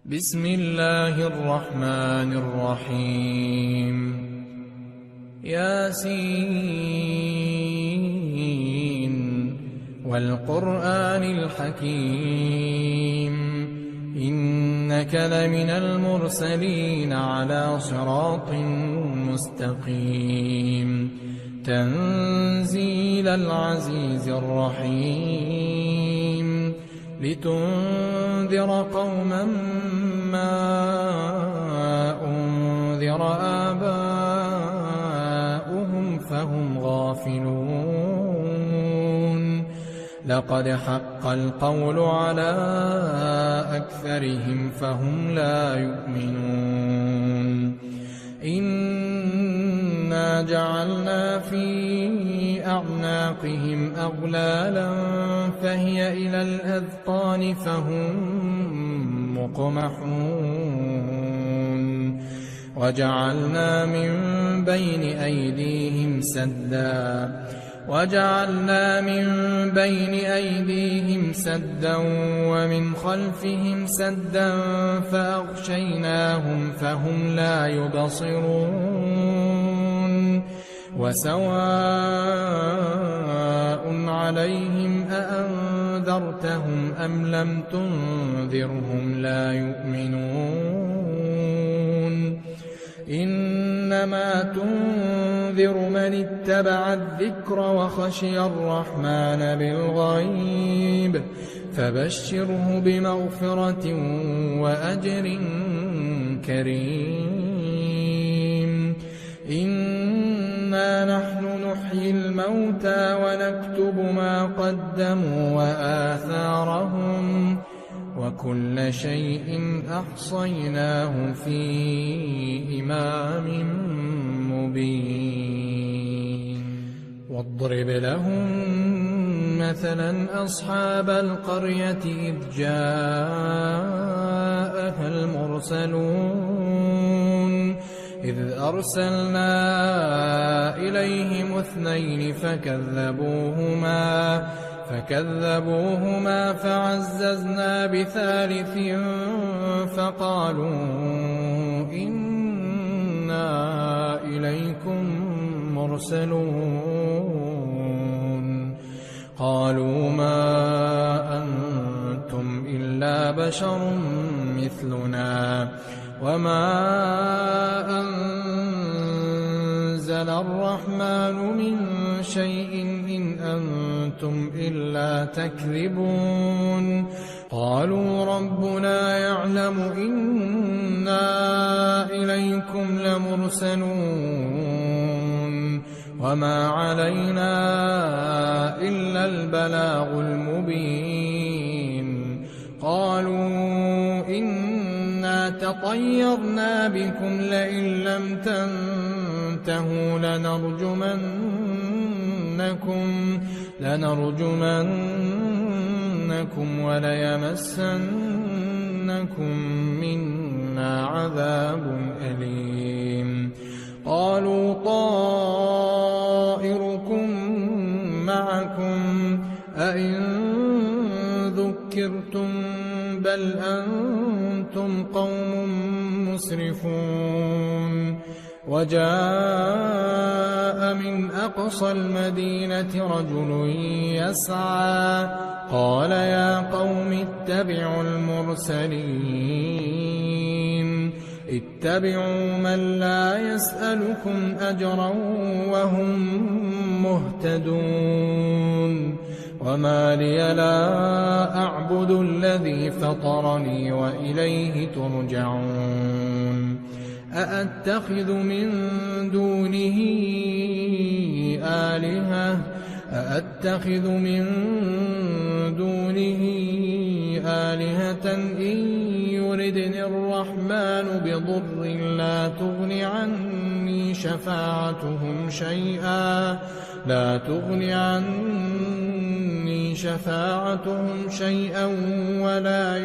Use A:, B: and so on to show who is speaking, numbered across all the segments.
A: بسم الله الرحمن الرحيم ياسين والقرآن الحكيم إنك لمن المرسلين على صراط مستقيم تنزيل العزيز الرحيم لتنذر قوما ما أنذر آباؤهم فهم غافلون لقد حق القول على أكثرهم فهم لا يؤمنون إنا جعلنا في أعناقهم أغلالا فهي إلى الأذقان فهم مقمحون وجعلنا من بين أيديهم سدا ومن خلفهم سدا فأغشيناهم فهم لا يبصرون وسواء عليهم أأنذرتهم أم لم تنذرهم لا يؤمنون إنما تنذر من اتبع الذكر وخشي الرحمن بالغيب فبشره بمغفرة وأجر كريم إنا نحن نحيي الموتى ونكتب ما قدموا وآثارهم وكل شيء أحصيناه في إمام مبين واضرب لهم مثلا أصحاب القرية إذ جاءها المرسلون إذ أرسلنا إليهم 2 فكذبوهما فعززنا ب3 فقالوا إنا إليكم مرسلون قالوا ما أنتم إلا بشر مثلنا وما أنزل الرحمن من شيء إن أنتم إلا تكذبون قالوا ربنا يعلم إنا إليكم لمرسلون وما علينا إلا البلاغ المبين قالوا إنا تطيرنا بكم لئن لم تنتهوا لنرجمنكم وليمسنكم منا عذاب أليم قالوا طائركم معكم أئن ذكرتم بل أنتم قوم مسرفون وجاء من أقصى المدينة رجل يسعى قال يا قوم اتبعوا المرسلين اتبعوا من لا يسألكم أجرا وهم مهتدون وما لي لا أعبد الذي فطرني وإليه ترجعون أأتخذ من دونه آلهة إن يردني الرحمن بضر لا تغن عني شفاعتهم شيئا ولا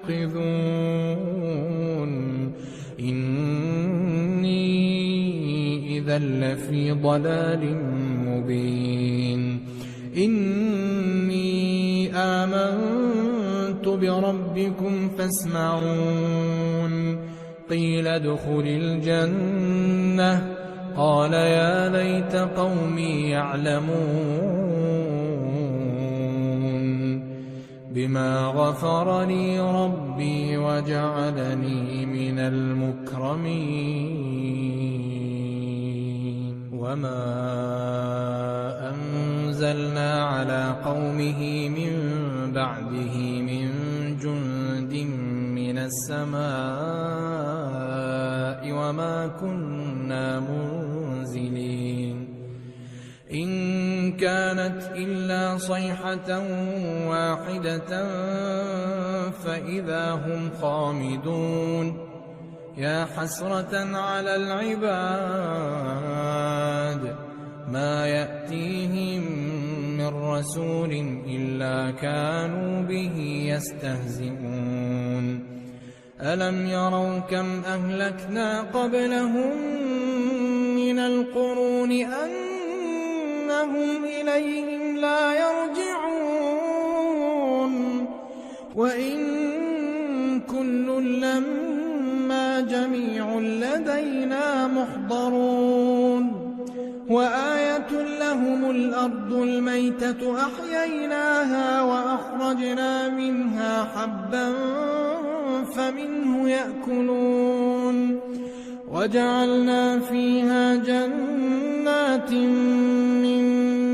A: ينقذون إني إذا لفي ضلال مبين إني آمنت بربكم فاسمعون قيل ادخل الجنة قال يا ليت قومي يعلمون بما غفر لي ربي وجعلني من المكرمين وما أنزلنا على قومه من بعده من جند من السماء وما كنا منزلين إن كانت إلا صيحة واحدة فإذا هم خامدون يا حسرة على العباد ما يأتيهم من رسول إلا كانوا به يستهزئون ألم يروا كم أهلكنا قبلهم من القرون أنهم إليهم لا يرجعون وإن كل لما جميع لدينا محضرون وآية لهم الأرض الميتة أحييناها وأخرجنا منها حبا فمنه يأكلون وجعلنا فيها جنات من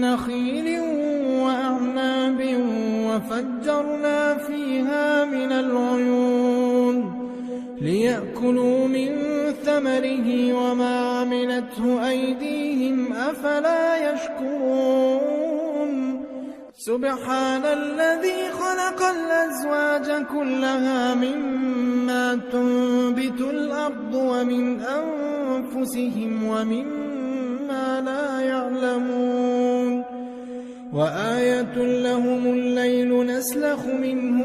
A: نخيل وأعناب وفجرنا فيها من العيون ليأكلوا من ثمره وما عملته أيديهم أفلا يشكرون سبحان الذي خلق الأزواج كلها مما تنبت الأرض ومن أنفسهم ومما لا يعلمون وآية لهم الليل نسلخ منه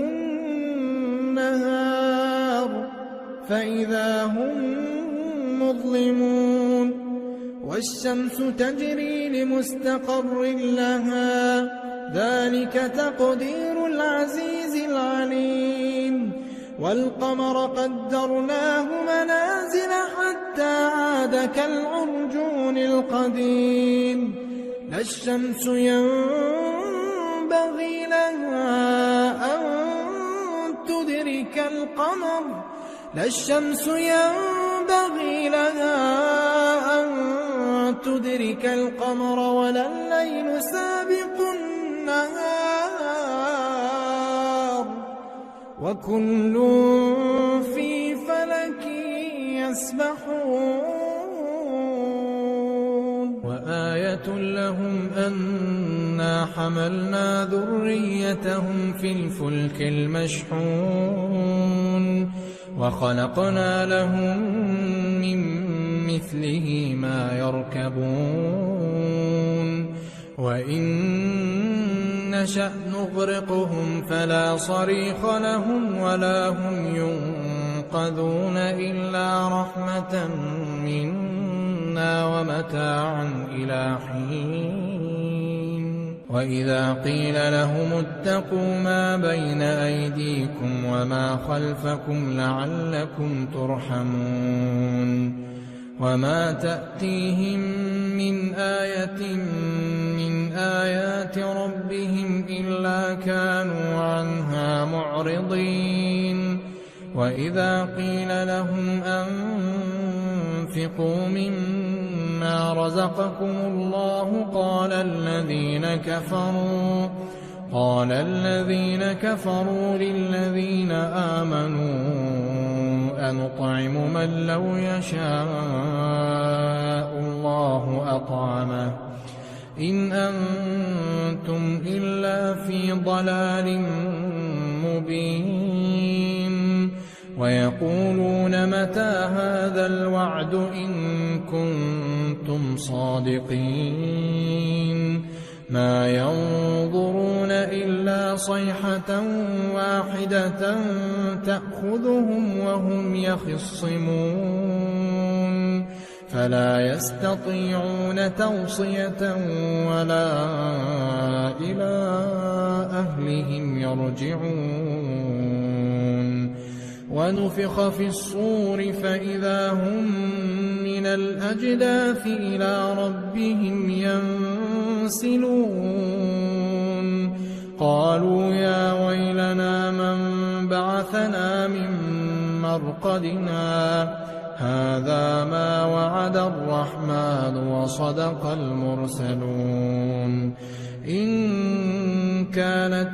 A: النهار فإذا هم مظلمون والشمس تجري لمستقر لها ذلك تقدير العزيز العليم والقمر قدرناه منازل حتى عاد كالعرجون القديم لا الشمس ينبغي لها أن تدرك القمر لا الشمس ينبغي لها أن تدرك القمر ولا الليل سابق النهار وكل في فلك يسبحون وآية لهم أنا حملنا ذريتهم في الفلك المشحون وخلقنا لهم من مثله ما يركبون وإن نشأ نغرقهم فلا صريخ لهم ولا هم ينقذون إلا رحمة منا ومتاعا إلى حين وإذا قيل لهم اتقوا ما بين أيديكم وما خلفكم لعلكم ترحمون وما تأتيهم من آية من آيات ربهم إلا كانوا عنها معرضين وإذا قيل لهم أنفقوا مما رزقكم الله قال الذين كفروا للذين آمنوا أنطعم من لو يشاء الله أطعمه إن أنتم إلا في ضلال مبين ويقولون متى هذا الوعد إن كنتم صادقين ما ينظرون إلا صيحة واحدة تأخذهم وهم يخصمون فلا يستطيعون توصية ولا إلى أهلهم يرجعون ونفخ في الصور فإذا هم من الأجداث إلى ربهم ينسلون قالوا يا ويلنا من بعثنا من مرقدنا هذا ما وعد الرحمن وصدق المرسلون إن كانت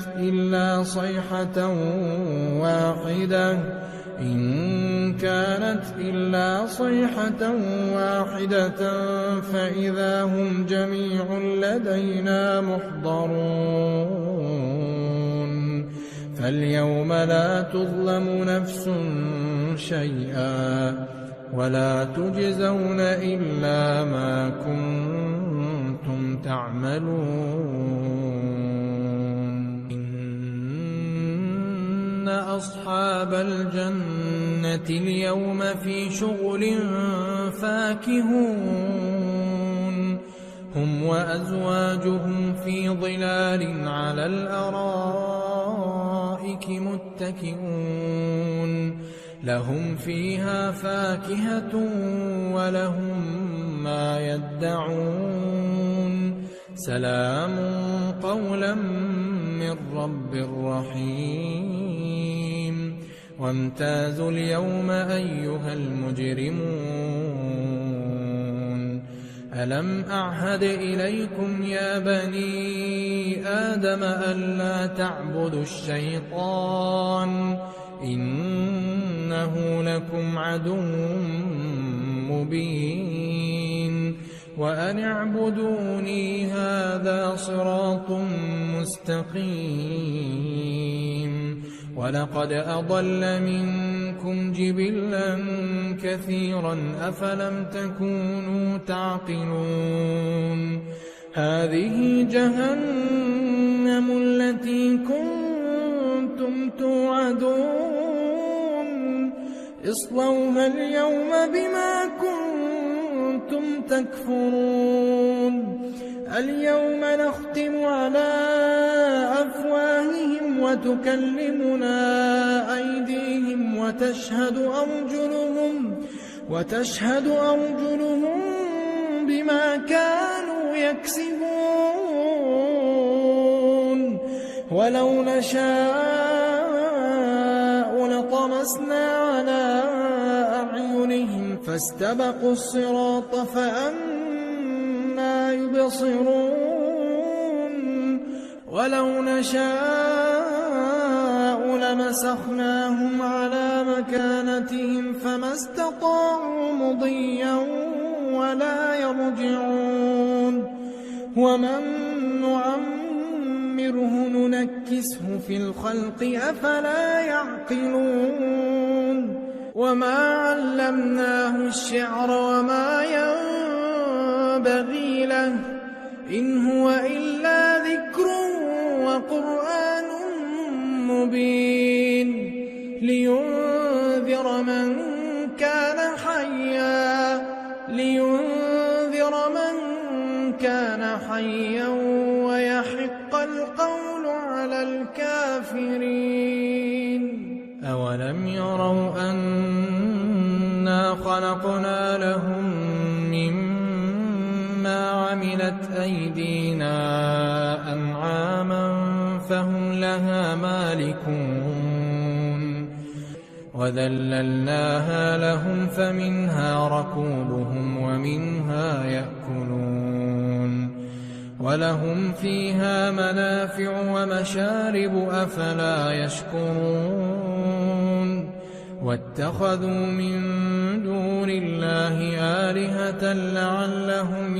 A: إلا صيحة واحدة فإذا هم جميع لدينا محضرون فاليوم لا تظلم نفس شيئا ولا تجزون إلا ما كنتم تعملون إن أصحاب الجنة اليوم في شغل فاكهون هم وأزواجهم في ظلال على الأرائك متكئون لهم فيها فاكهة ولهم ما يدعون سلام قولا من رب رحيم وامتازوا اليوم أيها المجرمون ألم أعهد إليكم يا بني آدم ألا تعبدوا الشيطان إنه لكم عدو مبين وأن اعبدوني هذا صراط مستقيم ولقد أضل منكم جبلا كثيرا أفلم تكونوا تعقلون هذه جهنم التي كنتم توعدون اصلوها اليوم بما كنتم تكفرون اليوم نختم على أفواههم وتكلمنا أيديهم وتشهد أرجلهم بما كانوا يكسبون ولو نشاء لطمسنا على أعينهم فاستبقوا الصراط فأنى يبصرون ولو نشاء لمسخناهم على مكانتهم فما استطاعوا مضيا ولا يرجعون ومن نعمره ننكسه في الخلق أفلا يعقلون وما علمناه الشعر وما ينبغي له إن هو إلا ذكر وقرآن مبين لينذر من كان حيا ويحق القول على الكافرين أولم يروا أنا خلقنا لهم مما عملت أيدينا أنعاما فهم لها مالكون وذللناها لهم فمنها ركوبهم ومنها يأكلون ولهم فيها منافع ومشارب أفلا يشكرون واتخذوا من دون الله آلهة لعلهم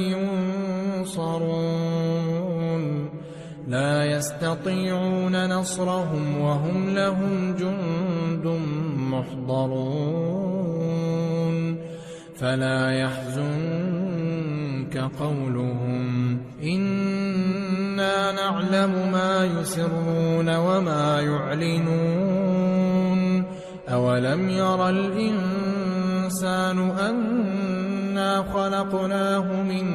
A: ينصرون لا يستطيعون نصرهم وهم لهم جند محضرون فلا يحزنك قولهم إنا نعلم ما يسرون وما يعلنون أولم ير الإنسان أنا خلقناه من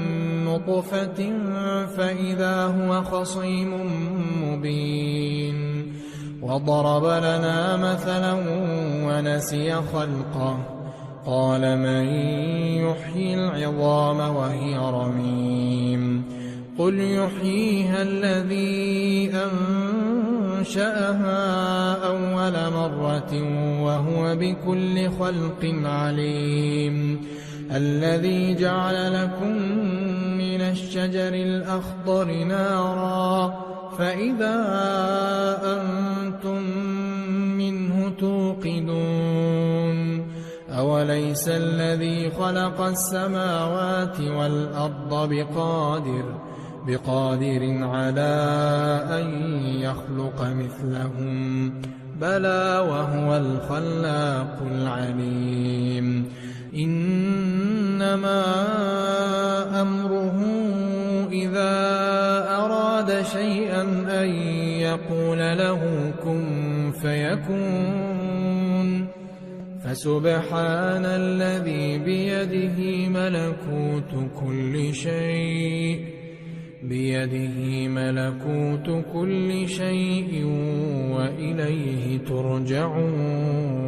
A: نطفة فإذا هو خصيم مبين وضرب لنا مثلا ونسي خلقه قال من يحيي العظام وهي رميم قل يحييها الذي أنشأها أول مرة وهو بكل خلق عليم الذي جعل لكم من الشجر الأخضر نارا فإذا أنتم منه توقدون أوليس الذي خلق السماوات والأرض بقادر على أن يخلق مثلهم بلى وهو الخلاق العليم إنما أمره إذا أراد شيئا أن يقول له كن فيكون فسبحان الذي بيده ملكوت كل شيء وإليه ترجعون